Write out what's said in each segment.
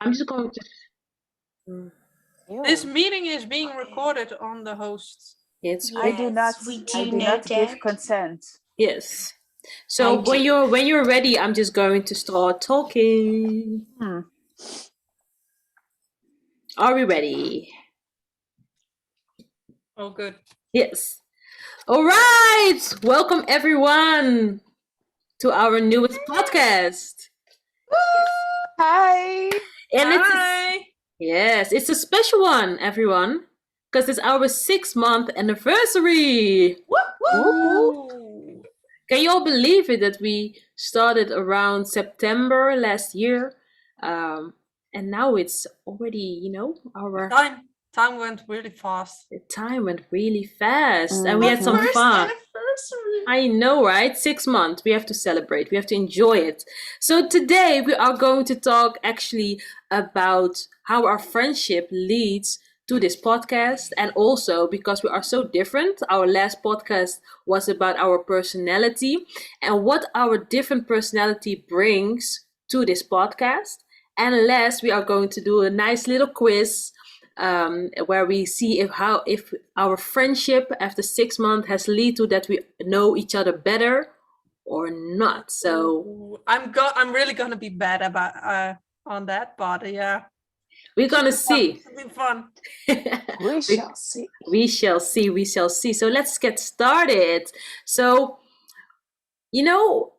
I'm just going to. This meeting is being recorded on the host. It's I do not give consent. yes. So when you're ready, I'm just going to start talking. Are we ready? Oh, good. Yes. All right. Welcome everyone to our newest podcast. Hi. And Hi. it's a special one, everyone, because it's our 6-month anniversary. Woo! Can you all believe it that we started around September last year? And now it's already, our time went really fast. The time went really fast, and we had some fun. Anniversary. I know, right? 6 months. We have to celebrate. We have to enjoy it. So today we are going to talk actually about how our friendship leads to this podcast, and also because we are so different. Our last podcast was about our personality and what our different personality brings to this podcast. And last, we are going to do a nice little quiz where we see if our friendship after 6 months has led to that we know each other better or not. So I'm really gonna be bad about on that, but yeah, we're gonna see. It'll be fun. We shall see. We shall see. We shall see. So let's get started. So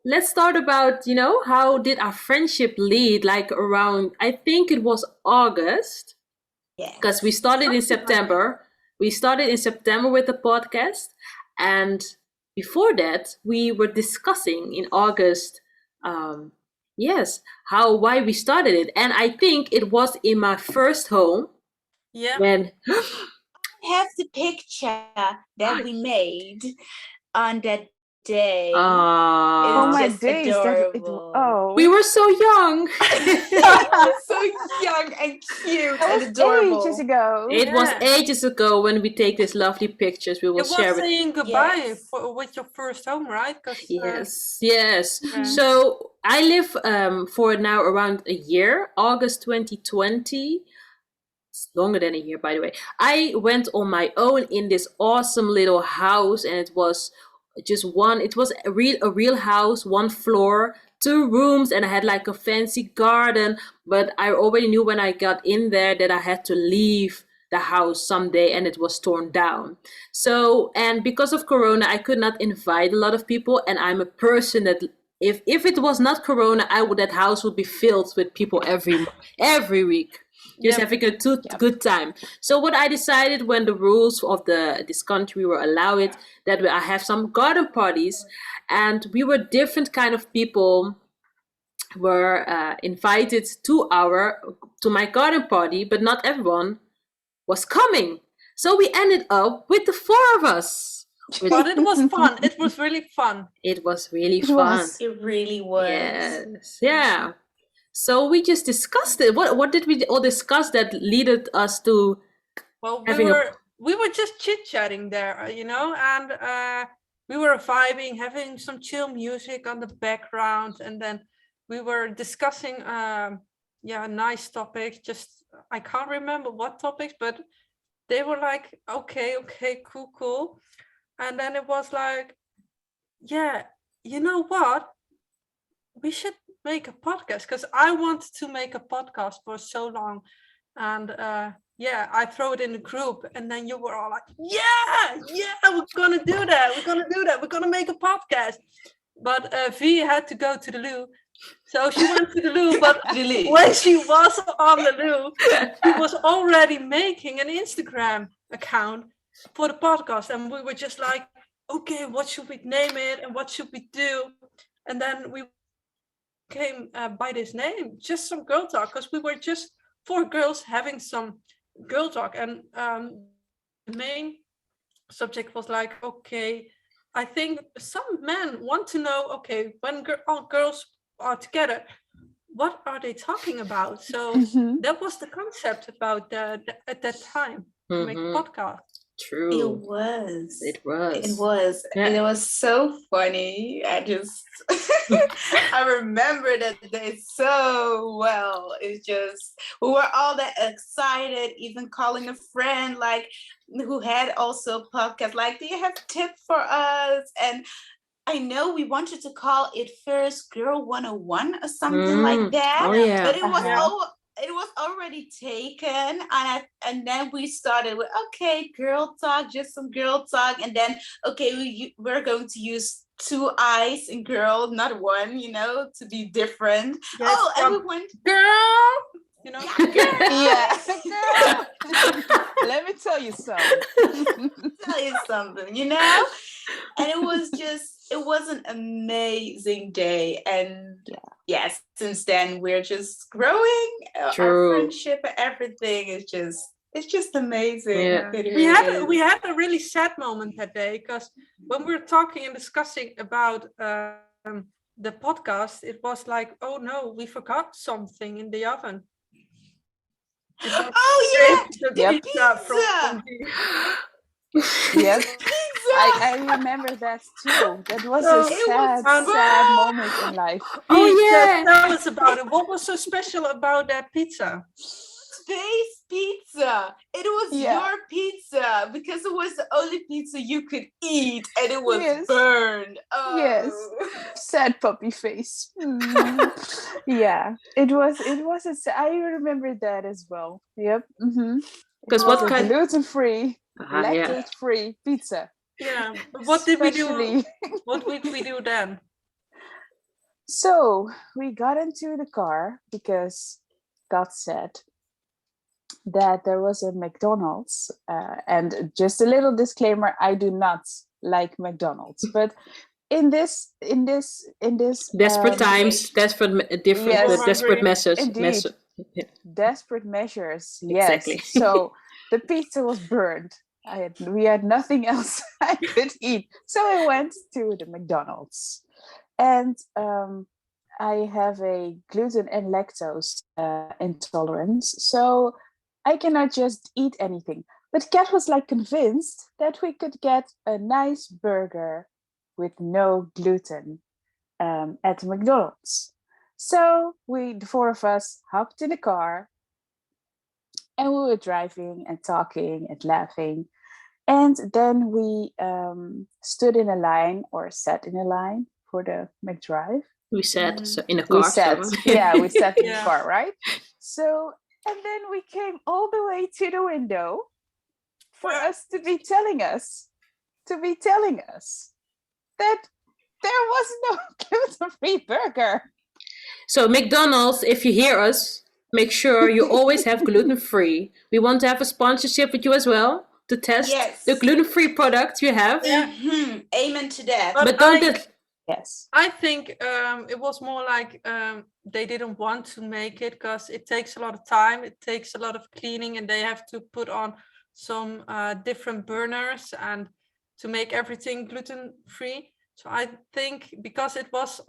let's start about how did our friendship lead? Like around, I think it was August. Because we started in September. We started in September with the podcast. And before that, we were discussing in August, why we started it. And I think it was in my first home. Yeah. When I have the picture that we made on that day. Oh my days! We were so young. So young and cute and adorable. Ages ago. It was ages ago when we take these lovely pictures. We will share it. Saying goodbye with your first home, right? Yes. Yeah. So I live for now around a year, August 2020. It's longer than a year, by the way. I went on my own in this awesome little house, and it was a real house, 1 floor, 2 rooms, and I had like a fancy garden. But I already knew when I got in there that I had to leave the house someday, and it was torn down. So, and because of Corona, I could not invite a lot of people, and I'm a person that if it was not Corona, that house would be filled with people every week. Just having a good time. So what I decided when the rules of this country were allowed, that I have some garden parties, and we were different kind of people were invited to my garden party, but not everyone was coming. So we ended up with the 4 of us. But it was fun. It was really fun. It was really fun. It really was. Yes. Yeah. So we just discussed it. What did we all discuss that led us to? Well, we were just chit-chatting there, and we were vibing, having some chill music on the background, and then we were discussing nice topics. Just I can't remember what topics, but they were like, okay, cool. And then it was like, yeah, you know what? We should make a podcast, because I wanted to make a podcast for so long, and I throw it in the group, and then you were all like, we're gonna do that, we're gonna make a podcast. But V had to go to the loo, so she went to the loo. But when she was on the loo, she was already making an Instagram account for the podcast, and we were just like, okay, what should we name it, and what should we do? And then we came by this name, just some girl talk, because we were just 4 girls having some girl talk, and the main subject was like, okay, I think some men want to know, okay, when all girls are together, what are they talking about? So that was the concept about at that time to make a podcast. True. It was. It was. It was. Yeah. It was so funny. I remember that day so well. It's just, we were all that excited, even calling a friend like who had also a podcast, like, do you have a tip for us? And I know we wanted to call it first Girl 101 or something like that. Oh yeah. But it was already taken, and then we started with, okay, girl talk, just some girl talk, and then we're going to use 2 I's in girl, not one, to be different. Yes, And we went, girl, Yeah, girl. Let me tell you something. And it was an amazing day. And yes, since then we're just growing. Our friendship and everything is just amazing. Yeah. We had a really sad moment that day, because when we were talking and discussing about the podcast, it was like, oh no, we forgot something in the oven. Pizza. Yep. I remember that too. That was a sad moment in life. Tell us about it. What was so special about that pizza? Space pizza. It was your pizza, because it was the only pizza you could eat, and it was burned. Oh. Yes. Sad puppy face. Yeah. It was I remember that as well. Yep. Because what kind? Gluten-free, lactose-free pizza. Yeah. What did we do? What did we do then? So we got into the car because God said that there was a McDonald's, and just a little disclaimer, I do not like McDonald's, but in this desperate times, desperate measures. Desperate measures, Exactly. yes. So the pizza was burned. We had nothing else I could eat, so I went to the McDonald's, and I have a gluten and lactose intolerance, so I cannot just eat anything. But Kat was like convinced that we could get a nice burger with no gluten at McDonald's. So the 4 of us hopped in the car, and we were driving and talking and laughing. And then we stood in a line, or sat in a line for the McDrive. We sat in a car. We sat in the car, right? So, and then we came all the way to the window for us to be telling us that there was no gluten-free burger. So McDonald's, if you hear us, make sure you always have gluten-free. We want to have a sponsorship with you as well, to test the gluten-free products you have. Amen to that. But don't Yes. I think it was more like they didn't want to make it because it takes a lot of time. It takes a lot of cleaning, and they have to put on some different burners and to make everything gluten-free. So I think because it was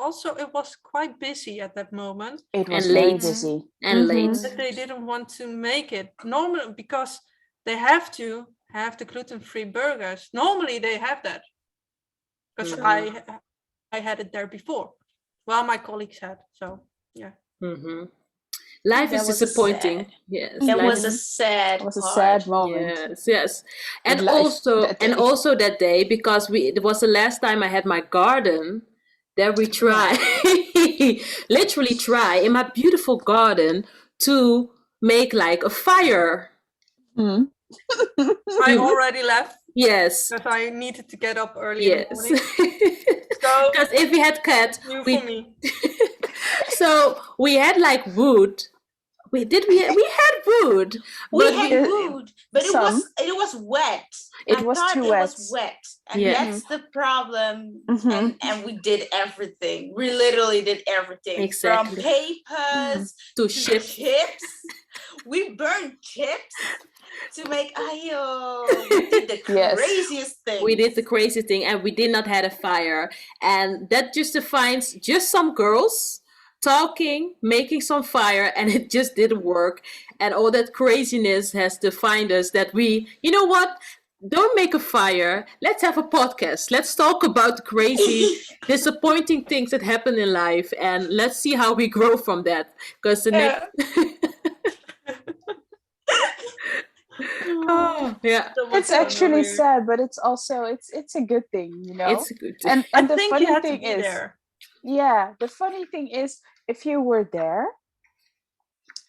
quite busy at that moment. It was very busy. And late. That they didn't want to make it. Normally, because they have to have the gluten-free burgers. Normally they have that. Because I had it there before. Well, my colleagues had, so yeah. Life is disappointing. Yes, that was a sad. It was a sad moment. Yes, and also that day, because it was the last time I had my garden. That we literally try in my beautiful garden to make like a fire. I already left. Yes. Because I needed to get up early. Yes. So because if we had cat, so we had like wood. We had wood. We had wood, but it was wet. It was too wet. It was wet, and that's the problem. And we did everything. We literally did everything, exactly. From papers to chips. We burned chips to make we did the craziest thing. We did the crazy thing, and we did not have a fire, and that just defines just some girls talking, making some fire, and it just didn't work. And all that craziness has defined us, that we, you know what, don't make a fire. Let's have a podcast. Let's talk about crazy, disappointing things that happen in life, and let's see how we grow from that. Because the next, oh yeah, That was It's so actually weird. sad, but it's also it's a good thing, you know. it's good. I And the think you funny had to thing be is, there. yeah, the funny thing is, if you were there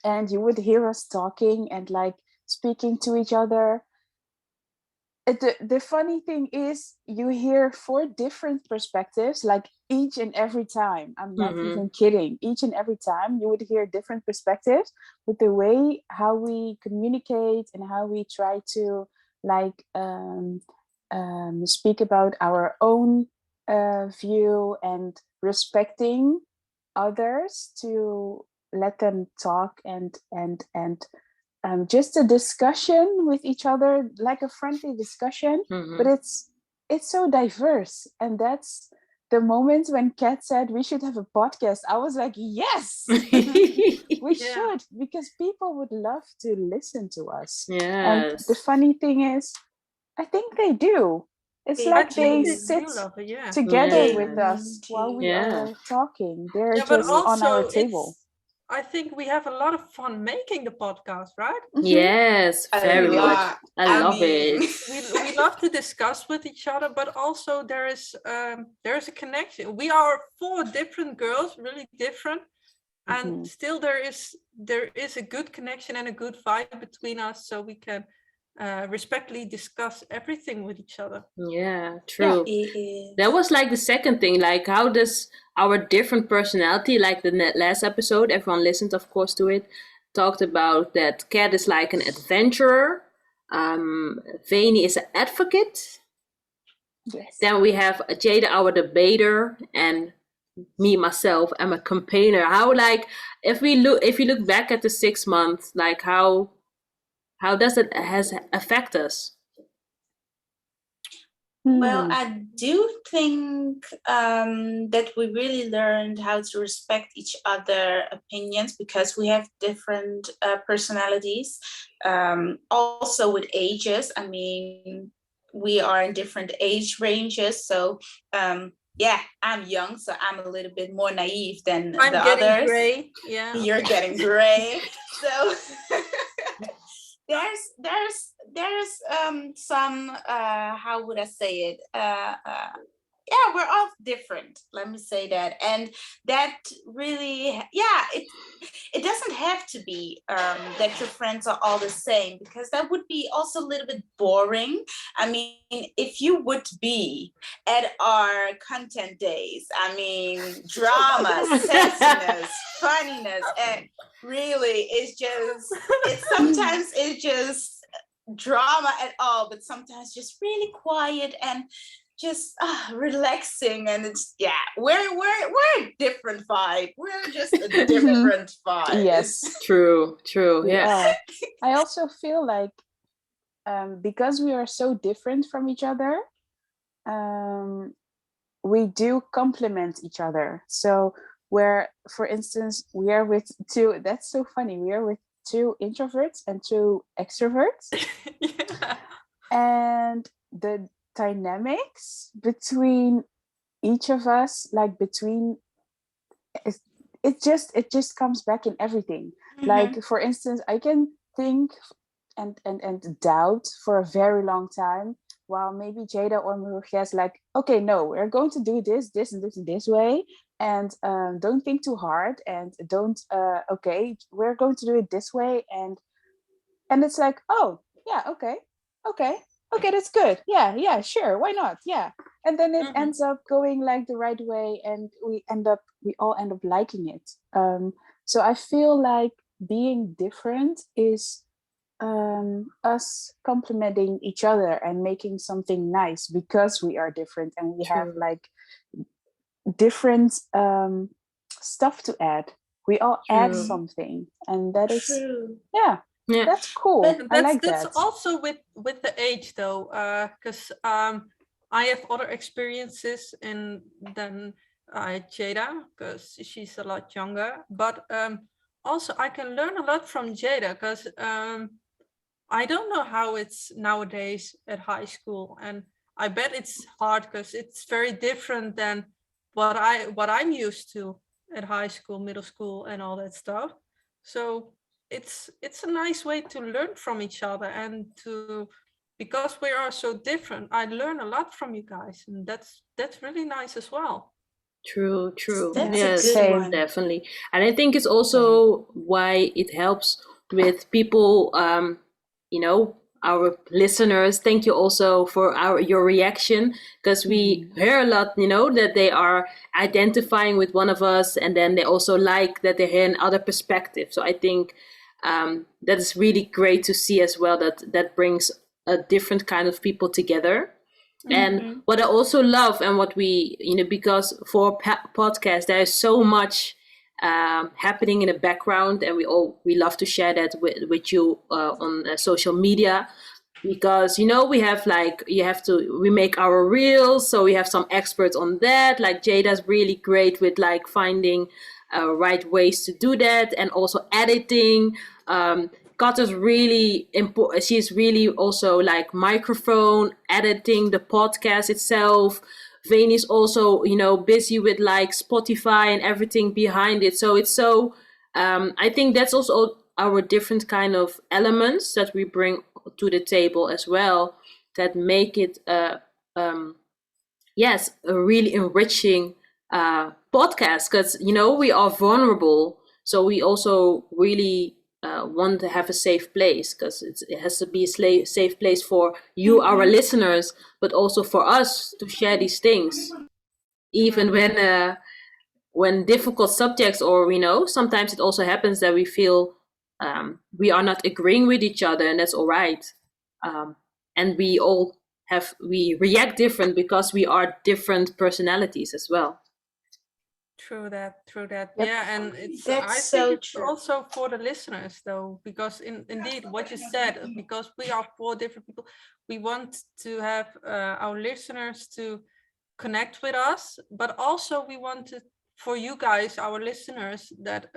and you would hear us talking and like speaking to each other, the funny thing is you hear 4 different perspectives, like each and every time. I'm not even kidding. Each and every time you would hear different perspectives, with the way how we communicate and how we try to like speak about our own view and respecting others to let them talk and just a discussion with each other, like a friendly discussion. But it's so diverse, and that's the moment when Kat said we should have a podcast. I was like, yes, we should, because people would love to listen to us. And the Yes. funny thing is, I think they do. It's They like they They sit do love it, yeah. together Yes. with us while we Yeah. are talking. They're Yeah, but just on our also table. I think we have a lot of fun making the podcast, right? Yes, A very much. lot. I love mean, it. We love to discuss with each other, but also there is a connection. We are 4 different girls, really different, and still there is a good connection and a good vibe between us, so we can respectfully discuss everything with each other. Yeah, true. it is. That was like the second thing, like how does our different personality, like the last episode, everyone listened of course to it, talked about that Kat is like an adventurer, Vani is an advocate, Yes. then we have Jada, our debater, and me myself, I'm a campaigner. How, like, if you look back at the 6 months, like how does it has affect us? Well, I do think that we really learned how to respect each other opinions, because we have different personalities. Also with ages, I mean, we are in different age ranges. So yeah, I'm young, so I'm a little bit more naive than I'm the getting others. gray. Yeah. You're getting gray. So there's some how would I say it? Yeah, we're all different. Let me say that, and that really, yeah, it doesn't have to be that your friends are all the same, because that would be also a little bit boring. I mean, if you would be at our content days, I mean, drama, sexiness, funniness, and really, sometimes it's just drama at all, but sometimes just really quiet and just relaxing, and it's we're a different vibe. We're just a different vibe. Yes, true. Yeah. I also feel like because we are so different from each other, we do complement each other. So where, for instance, we are with 2, that's so funny, we are with 2 introverts and 2 extroverts. Yeah. And the dynamics between each of us, like between it just comes back in everything. Like, for instance, I can think and doubt for a very long time, while maybe Jada or Maruja is like, okay, no, we're going to do this and this way, and don't think too hard, and don't okay, we're going to do it this way, and it's like, oh yeah, okay, that's good, yeah, sure, why not, yeah. And then it ends up going like the right way, and we all end up liking it. So I feel like being different is us complementing each other and making something nice, because we are different and we have like different stuff to add. We all add something, and that is Yeah. that's cool. But I like that's that. also with the age though, because I have other experiences than Jada, because she's a lot younger. But also I can learn a lot from Jada, because I don't know how it's nowadays at high school, and I bet it's hard because it's very different than what I'm used to at high school, middle school, and all that stuff. So it's a nice way to learn from each other, and to, because we are so different, I learn a lot from you guys, and that's really nice as well. True. That's Yes, a good one. definitely. And I think it's also why it helps with people, our listeners. Thank you also for your reaction, because we hear a lot, that they are identifying with one of us, and then they also like that they hear another perspective. So I think that is really great to see as well, that brings a different kind of people together. And what I also love, and what we, because for podcast, there is so much happening in the background, and we love to share that with you on social media, because we have we make our reels, so we have some experts on that. Like Jada's really great with like finding right ways to do that, and also editing. Kata's really important. She's really also like microphone editing the podcast itself. Vane is also, busy with like Spotify and everything behind it. So it's so, I think that's also our different kind of elements that we bring to the table as well, that make it, yes, a really enriching podcast, because, we are vulnerable. So we also really want to have a safe place, because it has to be a safe place for you, our listeners, but also for us to share these things, even when difficult subjects, or sometimes it also happens that we feel we are not agreeing with each other, and that's all right. And we react different because we are different personalities as well. True that. Yep. Yeah, and That's I so think it's true. also for the listeners though, because indeed what you said, because we are four different people, we want to have our listeners to connect with us, but also we want for you guys, our listeners, that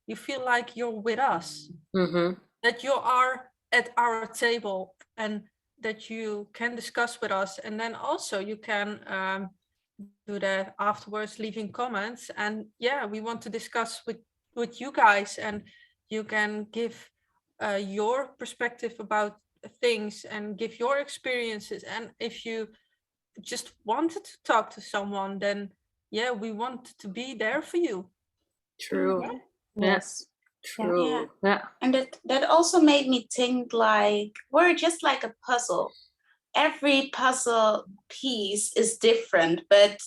you feel like you're with us, that you are at our table, and that you can discuss with us, and then also you can do that afterwards, leaving comments. And yeah, we want to discuss with you guys, and you can give your perspective about things, and give your experiences. And if you just wanted to talk to someone, then yeah, we want to be there for you. True. Yes. True. Yeah. And that also made me think, like, we're just like a puzzle. Every puzzle piece is different, but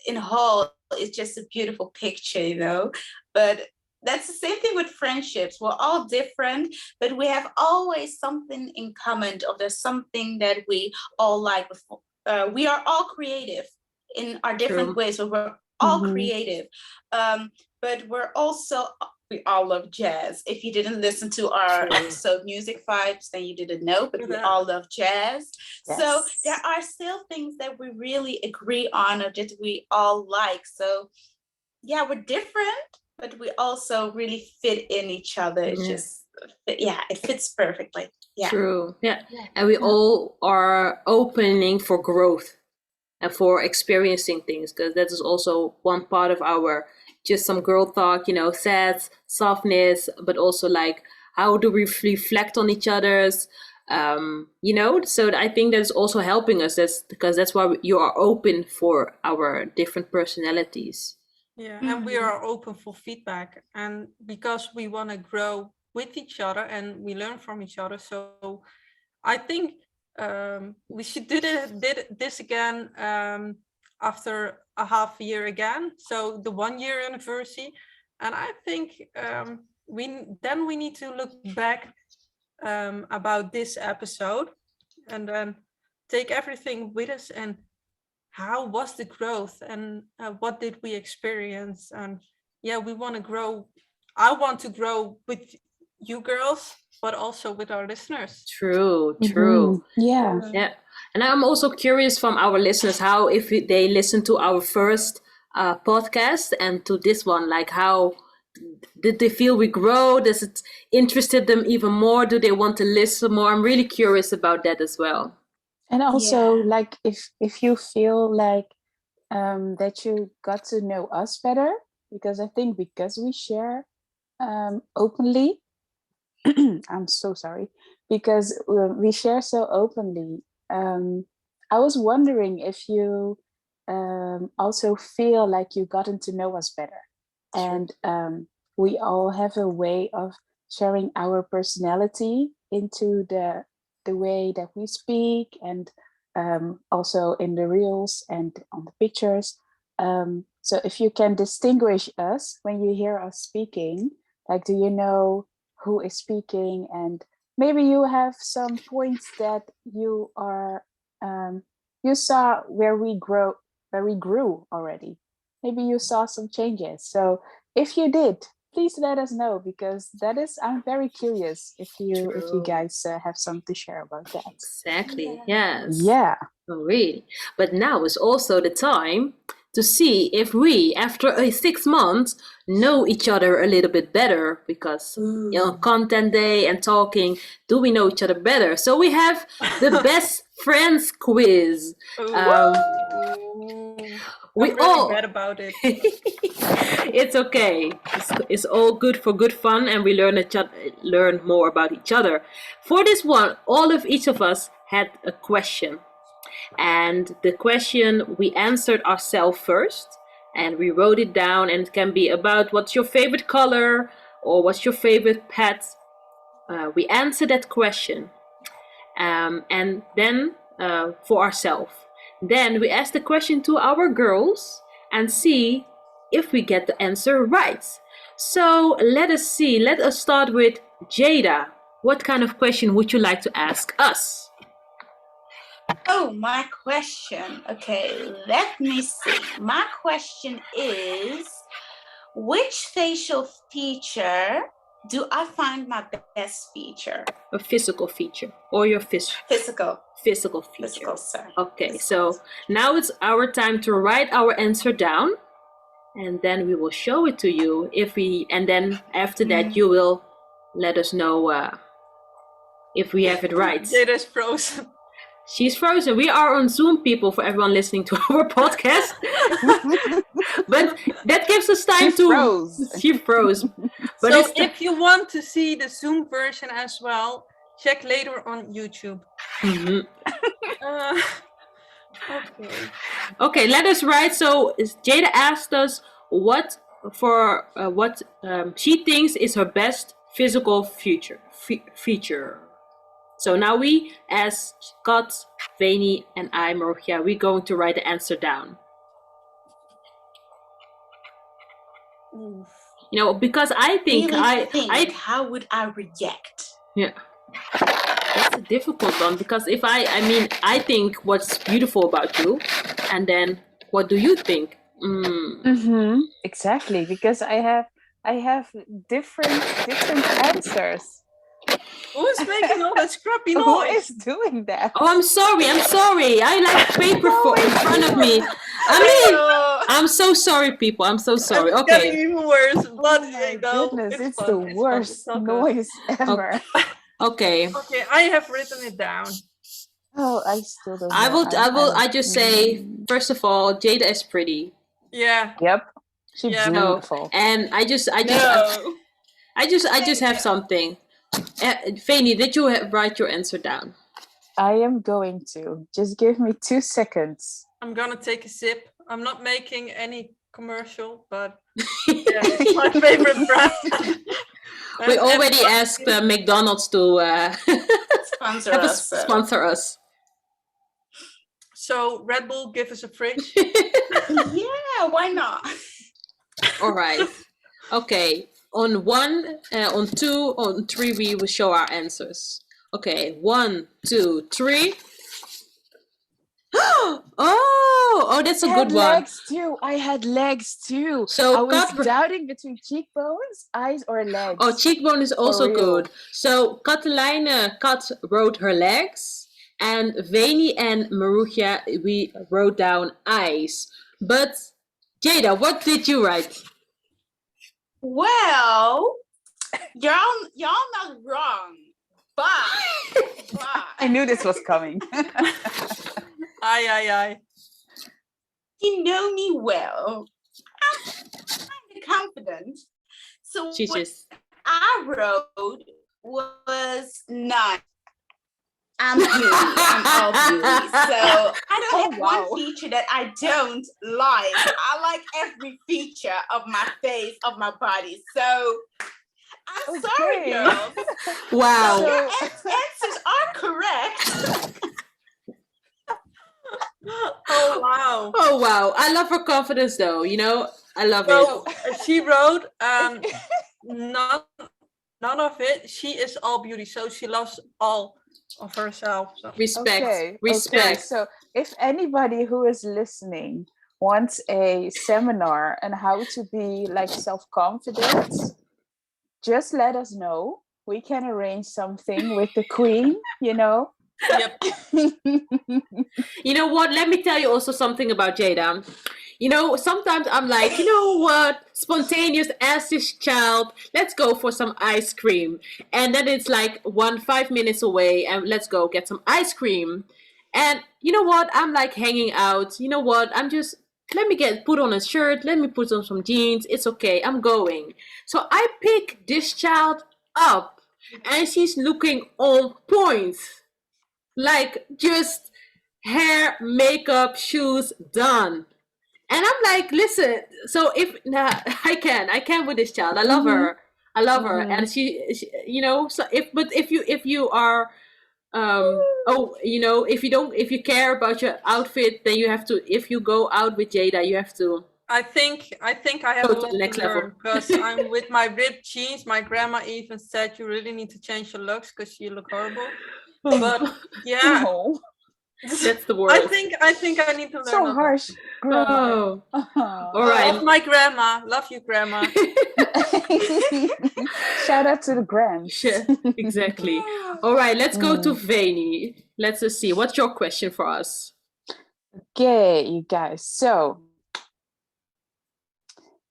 in whole, it's just a beautiful picture. But that's the same thing with friendships. We're all different, but we have always something in common, or there's something that we all like. We are all creative in our different ways, but we're all creative. But we all love jazz. If you didn't listen to our episode Music Vibes, then you didn't know, but we all love jazz. Yes. So there are still things that we really agree on, or that we all like. So yeah, we're different, but we also really fit in each other. It's just, it fits perfectly. Yeah. True. Yeah. And we all are opening for growth and for experiencing things, because that is also one part of our just some girl talk, sad softness, but also like how do we reflect on each other's, so I think that's also helping us. Because that's why you are open for our different personalities. Yeah, and we are open for feedback, and because we want to grow with each other and we learn from each other. So I think we should do this again after a half year again, so the 1 year anniversary. And I think we need to look back about this episode, and then take everything with us, and how was the growth, and what did we experience. And yeah, we want to grow. I want to grow with you girls, but also with our listeners. True. Yeah. And I'm also curious from our listeners, how, if they listen to our first podcast and to this one, like how Did they feel we grow? Does it interested them even more? Do they want to listen more? I'm really curious about that as well. And also, like, if you feel like that you got to know us better, because I think because we share openly, I'm so sorry, because we share so openly. I was wondering if you also feel like you gotten to know us better. And we all have a way of sharing our personality into the way that we speak, and also in the reels and on the pictures. So if you can distinguish us when you hear us speaking, like, do you know who is speaking? And maybe you have some points that you are you saw where we grew already. Maybe you saw some changes. So if you did, please let us know, because I'm very curious if you guys have something to share about that. Exactly. Yes. Yeah. Oh, really? But now is also the time to see if we, after 6 months, know each other a little bit better, because content day and talking, do we know each other better? So we have the best friends quiz. We really bad about it. It's okay. It's all good for good fun, and we learn more about each other. For this one, each of us had a question. And the question we answered ourselves first, and we wrote it down, and it can be about what's your favorite color or what's your favorite pet. We answer that question, and then for ourselves. Then we ask the question to our girls and see if we get the answer right. So let us see. Let us start with Jada. What kind of question would you like to ask us? Oh, my question. Okay, let me see. My question is, which facial feature do I find my best feature? A physical feature, or your physical feature. Physical, sir. Okay, physical. So now it's our time to write our answer down, and then we will show it to you. And then after that, you will let us know if we have it right. Jada's frozen. She's frozen. We are on Zoom, people, for everyone listening to our podcast. But that gives us time She froze. But so if you want to see the Zoom version as well, check later on YouTube. Mm-hmm. Okay, let us write. So Jada asked us what she thinks is her best physical feature. So now we, as Kat, Veni, and I, Marochia, we're going to write the answer down. Because I think how would I react? Yeah. That's a difficult one, because if I think what's beautiful about you, and then what do you think? Exactly, because I have different answers. Who's making all that scrappy noise? Who is doing that? Oh, I'm sorry. I like paper in front of me. I'm so sorry, people. I'm so sorry. It's getting even worse. But goodness, it's the worst noise ever. Okay. Okay, I have written it down. Oh, I still don't know. I just say, first of all, Jada is pretty. Yeah. Yep. She's beautiful. And I just have something. Veni, did you write your answer down? I am going to. Just give me 2 seconds. I'm gonna take a sip. I'm not making any commercial, but it's my favorite brand. We already asked McDonald's to sponsor us. So Red Bull, give us a fridge. Yeah, why not? All right. Okay. On 1, on 2, on 3, we will show our answers. Okay. 1, 2, 3. Oh, that's a good one. I had legs too. So I was doubting between cheekbones, eyes, or legs. Oh, cheekbone is also good. So Kat wrote her legs, and Veni and Maruchia, we wrote down eyes. But Jada, what did you write? Well, y'all not wrong, but I knew this was coming. Aye. you know me well. I'm confident. So She's what just I wrote was none. I'm beauty. I'm all beauty. So I don't have one feature that I don't like. I like every feature of my face, of my body. So I'm sorry, girls. wow. So your answers are correct. Oh wow. Oh wow. I love her confidence though, you know? I love So it. she wrote none of it. She is all beauty, so she loves all of herself. So. Respect. Okay. Respect. So if anybody who is listening wants a seminar on how to be like self-confident, just let us know. We can arrange something with the queen, you know. Yep. You know what? Let me tell you also something about Jada. You know, sometimes I'm like, you know what? Spontaneous as this child. Let's go for some ice cream. And then it's like 5 minutes away and let's go get some ice cream. And you know what? I'm like hanging out. You know what? Let me put on a shirt. Let me put on some jeans. It's okay. I'm going. So I pick this child up and she's looking on point. Like just hair, makeup, shoes, done. And I'm like, listen, so if I can with this child. I love her. I love her. And she, you know, so if you are if you care about your outfit, then you have to, if you go out with Jada, you have to I think I have go a to lot the next to level. learn because I'm with my ripped jeans. My grandma even said you really need to change your looks because you look horrible. But yeah, No. That's the word. I think I need to learn. So harsh, grandma. All right. Love my grandma. Love you, grandma. Shout out to the grands. Exactly. All right, let's go to Veni. Let's just see. What's your question for us? Okay, you guys. So,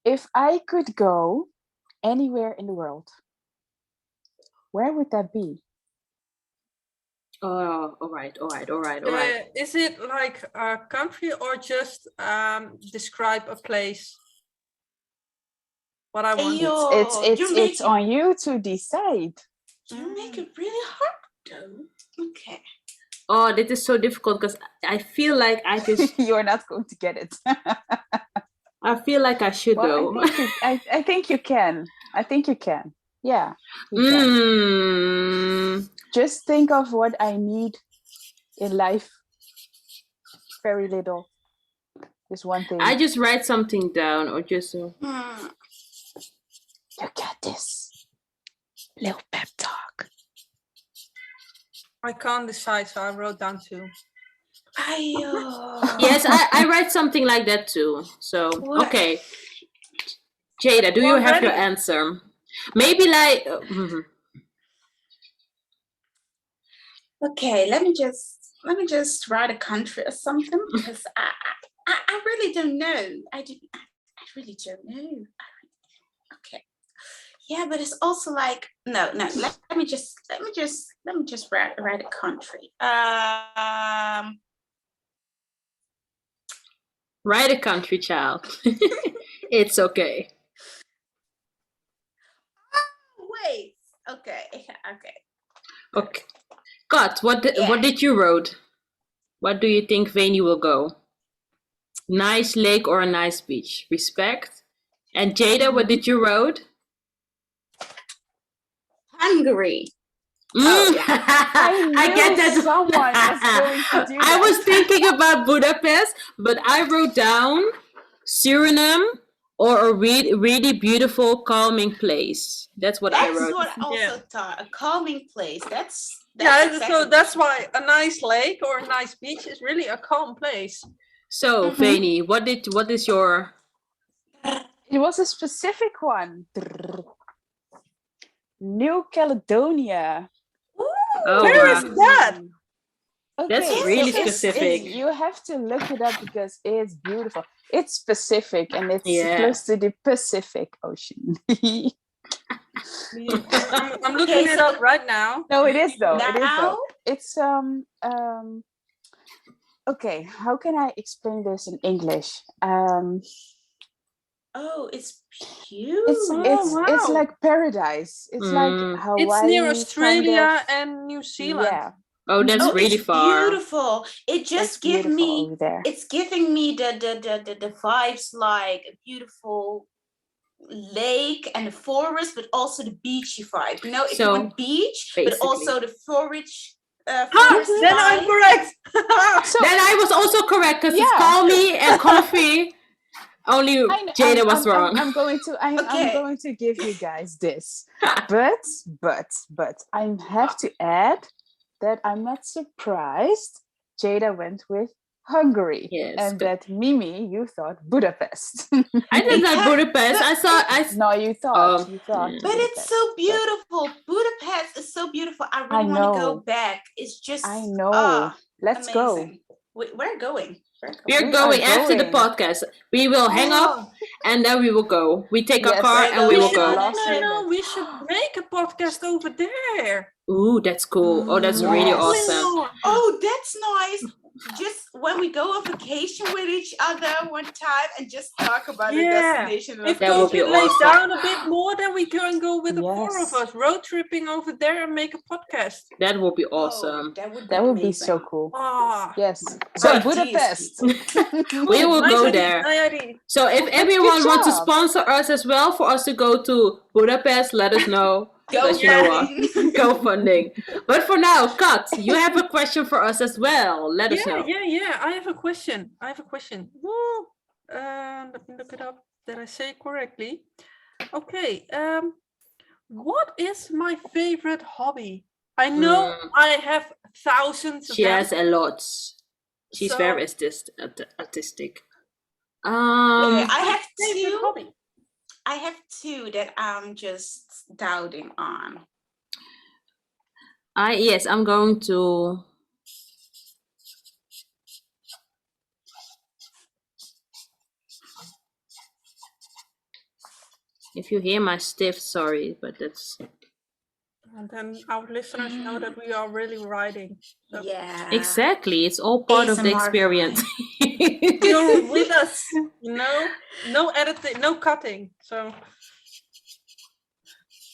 if I could go anywhere in the world, where would that be? Oh, all right. Is it like a country or just describe a place? What I want. It's on you to decide. You make it really hard, though. Okay. Oh, this is so difficult because I feel like I just. You're not going to get it. I feel like I should though. I think you can. I think you can. Yeah. You can. Just think of what I need in life. Very little. Just one thing. I just write something down or just. You got this. Little pep talk. I can't decide, so I wrote down 2. Yes, I write something like that too. So okay, Jada, do you have your answer? Maybe like. Okay, let me just write a country or something because I really don't know. I really don't know. Okay. Yeah, but it's also like no. Let me just write a country. Write a country, child. It's okay. Wait. Okay. Kat, what did you wrote? What do you think Veni will go? Nice lake or a nice beach? Respect. And Jada, what did you wrote? Hungary. I get that someone was going to do that. I was thinking about Budapest, but I wrote down Suriname or a really beautiful, calming place. That's what I wrote. That's what I also thought. A calming place. That's so that's why a nice lake or a nice beach is really a calm place. So, Veni, what is your? It was a specific one. New Caledonia. Where is that? Okay, That's so really it's specific. you have to look it up because it's beautiful. It's specific and it's Yeah. close to the Pacific Ocean. I'm looking it up right now. No, it is though. Now? It is though. It's okay, how can I explain this in English? Oh, it's It's beautiful. it's like paradise. It's like Hawaii. It's near kind Australia of- and New Zealand. Yeah, Oh, that's Oh, really it's far. beautiful. It it's just gives beautiful me, over there. it's giving me the vibes like a beautiful lake and the forest, but also the beachy vibe. You know, if you So, want beach, but basically. also the forest Then I'm vibe. correct. So Then I was also correct because it's Yeah. calmy and comfy. Only Jada was wrong. I'm going to I'm Okay. going to give you guys this, but I have to add that I'm not surprised Jada went with Hungary, Yes, and good. that Mimi, you thought Budapest. I did not Budapest. I saw. No, you thought Oh, you thought. yeah. But it's Budapest, so but beautiful. Budapest is so beautiful. I I really want to go know. back. It's just I know. Let's go. amazing. We're going. We're We going are after the going. podcast. We will hang up and then we will go. We take our Yes, car we're and we going will go. last No, minute. we should make a podcast over there. Ooh, that's cool. Oh, that's really Yes. awesome. Oh, that's nice. Just when we go on vacation with each other one time and just talk about the Yeah. destination. If That would those be would lay awesome. down a bit more, then we can go with the four of Yes. us road tripping over there and make a podcast. That would be Oh, awesome. That would be so amazing. cool. Ah, Yes. So Right. Budapest. We will nice go idea, there. nice idea. So if Good everyone wants to job. sponsor us as well for us to go to Budapest, let us know. Go Because you know what? funding. Go funding. But for now, Kat, you have a question for us as well. Let us know. Yeah. I have a question. Woo. Let me look it up that I say it correctly. Okay. What is my favorite hobby? I know I have thousands of She them. has a lot. She's So- very artistic. I have Favorite two. hobby. I have two that I'm just doubting on. I'm going to. If you hear my stiff, sorry, but that's And then our listeners know that we are really riding. So Yeah. exactly. It's all part of the ASMR experience. you're with us, you know? No editing, no cutting. So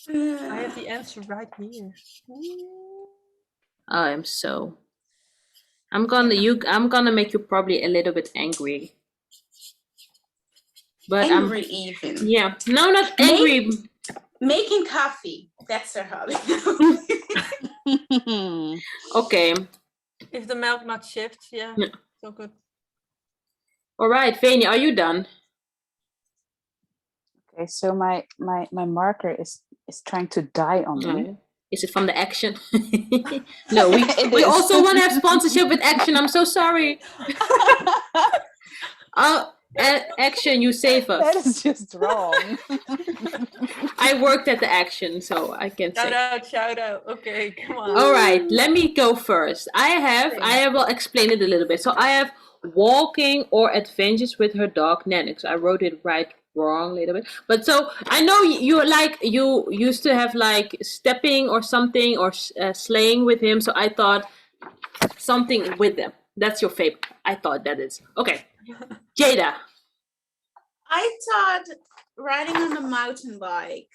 I have the answer right here. I'm gonna make you probably a little bit angry. But Angry even. yeah. No, not angry. Making coffee. That's her hobby. Okay. If the milk not shifts, yeah. Yeah. So good. All right, Veni, are you done? Okay, so my marker is trying to die on me. No. Is it from the action? No, we is. also want to have sponsorship with action. I'm so sorry. Action, you save That us. is just wrong. I worked at the action, so I can say. Shout out. Okay, come on. All right, let me go first. I will explain it a little bit. So I have walking or adventures with her dog Nenix. I wrote it wrong a little bit, but so I know you used to have like stepping or something or sleighing with him. So I thought something with them. That's your favorite. I thought that is okay. Jada. I thought riding on a mountain bike.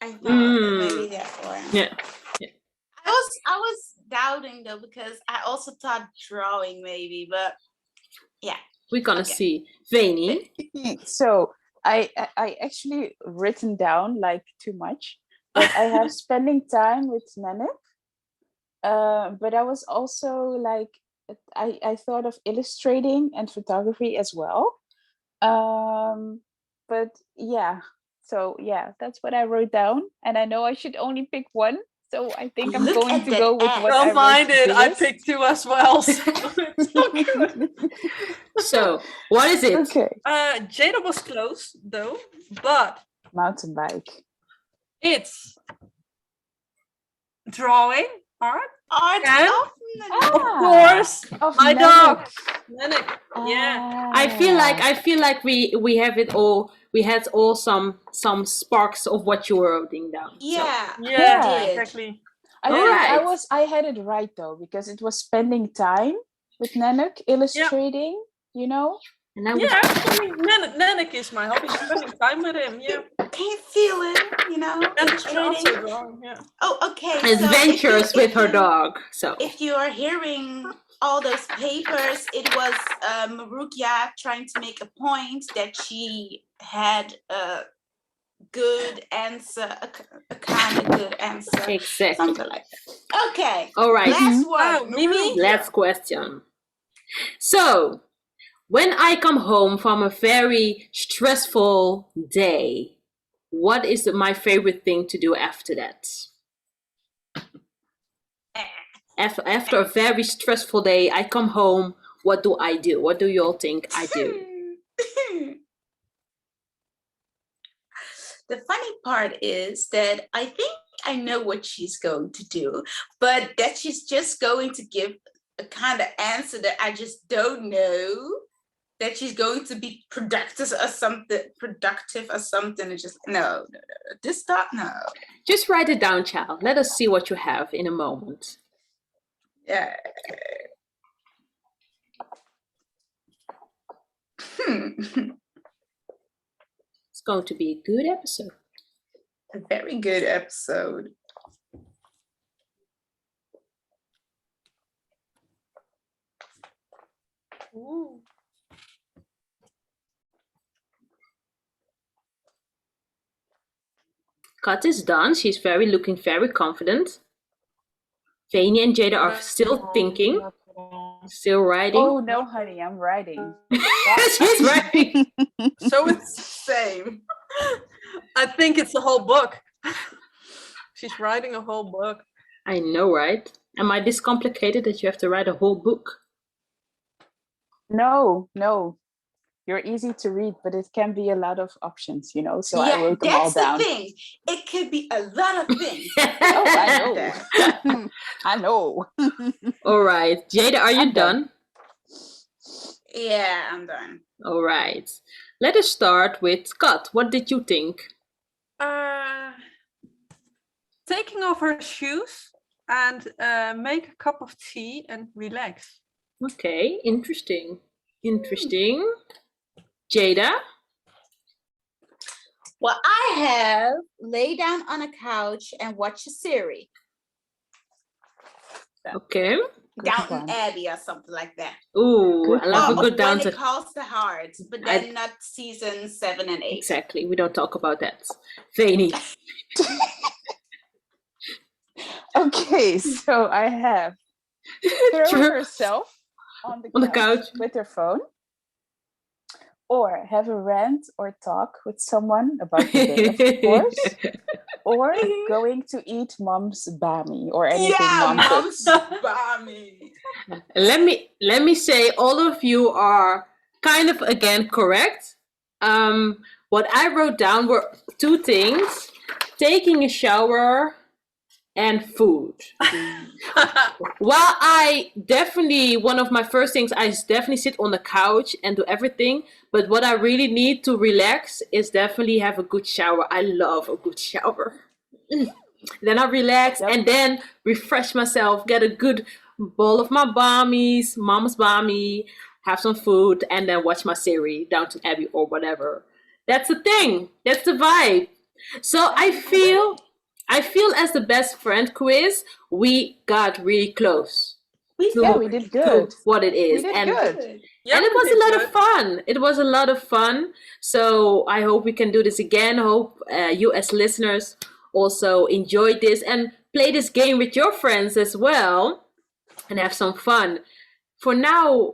I thought maybe that one. Yeah. I was doubting though because I also thought drawing maybe, but yeah. We're gonna see. Veni. So I actually written down like too much, but I have spending time with Nanik. But I was also like I thought of illustrating and photography as well. But yeah, so yeah, that's what I wrote down, and I know I should only pick one. So I think I'm Look going at to that go with app. what I Don't mind wrote it. I first. picked two as well. So it's all good. So what is it? Okay, Jada was close though, but mountain bike. it's drawing, art, Art And- of Of course, of my Nana. dog. Nanak. Yeah. I feel like we have it all. We had all some sparks of what you were writing down. So. Yeah, Yeah, did. exactly. I All think right. I had it right though, because it was spending time with Nanook illustrating, you know. And I was Yeah, actually, Nanak is my hobby. Spending time with him. Yeah. Can you feel it? You know, And illustrating. also drawing. Yeah. Oh, okay. adventures So if with her you- dog. So If you are hearing all those papers, it was Marukia trying to make a point that she had a good answer, a kind of good answer, exactly. something like that. Okay. All right. Last Wow, one, Mimi? Marukia. Last question. So, when I come home from a very stressful day, what is my favorite thing to do after that? After a very stressful day, I come home. What do I do? What do you all think I do? The funny part is that I think I know what she's going to do, but that she's just going to give a kind of answer that I just don't know. That she's going to be productive or something. And just no. This thought, no. Just write it down, child. Let us see what you have in a moment. Yeah. It's going to be a good episode. A very good episode. Ooh. Kat is done. She's looking very confident. Vani and Jada are still thinking, still writing. Oh no, honey, I'm writing. She's writing. So it's the same. I think it's a whole book. She's writing a whole book. I know, right? Am I this complicated that you have to write a whole book? No. You're easy to read, but it can be a lot of options, you know. So yeah, I wrote them all that's down. the thing. It could be a lot of things. Oh, I know. I know. All right. Jada, are you I'm done? Yeah, I'm done. All right. Let us start with Kat. What did you think? Taking off her shoes and make a cup of tea and relax. Okay, interesting. Interesting. Jada? Well, I have lay down on a couch and watch a series. Okay. Downton Abbey or something like that. Ooh, Good I love a one. good When Downton. it calls the heart, but then not season 7 and 8. Exactly. We don't talk about that. Vani. Okay, so I have throw True. herself on On the the couch. couch with her phone, or have a rant or talk with someone about the day, of course, or going to eat mom's bami or anything mom Mom's cooks. Bami. Let me say all of you are kind of again correct. What I wrote down were two things: taking a shower and food. While one of my first things, I definitely sit on the couch and do everything. But what I really need to relax is definitely have a good shower. I love a good shower. Then I relax and then refresh myself, get a good bowl of my bammies, mama's bami, have some food, and then watch my series, Downton Abbey or whatever. That's the thing. That's the vibe. So I feel as the best friend quiz, we got really close. Yeah, we did good. To what it is. We did and good. Yeah, and it we was did a lot good. of fun. It was a lot of fun. So I hope we can do this again. Hope you as listeners also enjoyed this and play this game with your friends as well and have some fun. For now,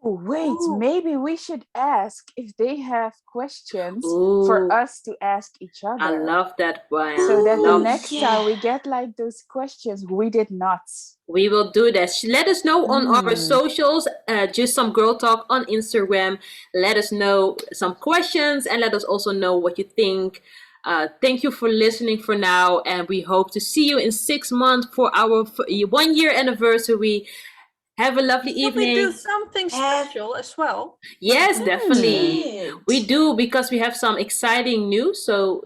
Oh, wait, maybe we should ask if they have questions Ooh. for us to ask each other. I love that one. So that the Love- next time we get like those questions we did not. We will do that. Let us know on our socials, just some girl talk on Instagram. Let us know some questions and let us also know what you think Thank you for listening for now, and we hope to see you in 6 months for our 1 year anniversary. Have a lovely Should we do evening. something special as well? Yes, definitely. Good. We do, because we have some exciting news. So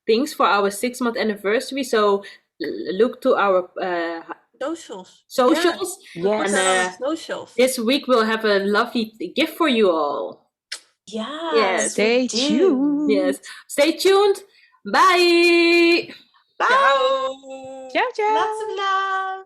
things for our 6-month anniversary. So look to our socials. Yeah. Yes. And Socials. this week we'll have a lovely gift for you all. Yes. Stay we do. tuned. Yes. Stay tuned. Bye. Bye. Ciao. Ciao, ciao. Lots of love.